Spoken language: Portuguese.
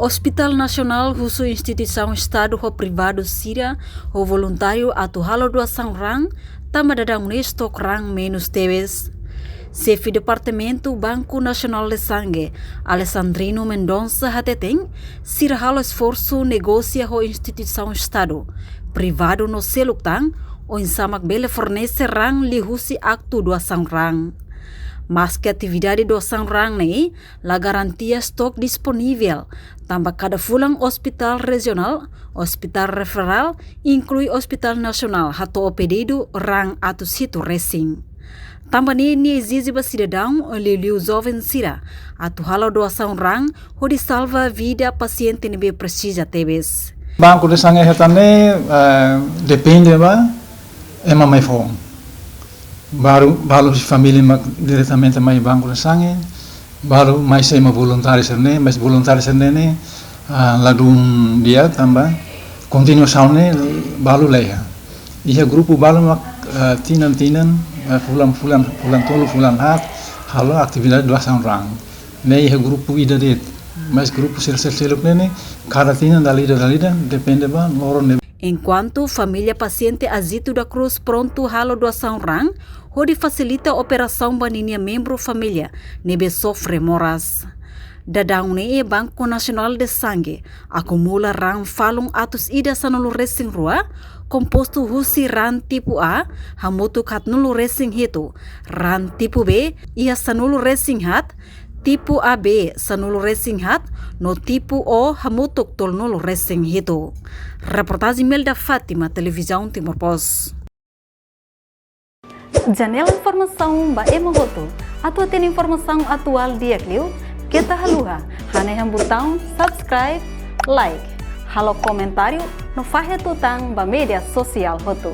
Hospital Nasional husu instituição Estado ou privado Sira ou voluntário atu halo doação rang tama dadang nestok rang menos tebes. Chefe Departamento Banco Nacional de Sangue, Alessandrino Mendonça Hateteng, Sira halo esforço negocia ho instituição Estado privado no Seluktang, o insamak bele fornece rang li husi aktu doação rang. Mas que atividade doação rang này la garantia stok disponível, tambah cada fulang hospital regional, hospital referral, inclui hospital nasional hato o pedido rang atu situ racing. Tambah ni exige ba cidadão liu jovem sira, atu halo doação rang ho di salva vida paciente nebe precisa tebes. Banco de sangue hetane depende ba ema mai fong. Baru família diretamente mai banco de sangue, baru mais sema voluntário serne, mais voluntário serne ladum dia tambah continue saune balu leha. Ia grupo balu mak tinan fulan tolu fulan hat halo aktividade doação rang. Ne ia grupo ida det, mais grupo sel nene cada tinan dalida depende ba loro. Enquanto família paciente Azito da Cruz pronto halo doação rang, onde facilita operação baninha membro família, nebe sofre moras. Dadang ne Banco Nacional de Sangue acumula rang falung atus ida sanulu racing rua, composto husi ran tipo A, hamutu kat nulu racing hitu, ran tipo B, ia sanulu racing hat, tipo AB sanulu racing hat, no tipo O hamutuk tol nulu racing hitu. Reportagem Melda Fátima, Televisão Timor Pos. Janela informação ba emogoto. Atau tem informação atual dia kliu, kita haluha, hane yang botão subscribe, like, halo comentário, no fahe tutang ba media sosial hotu.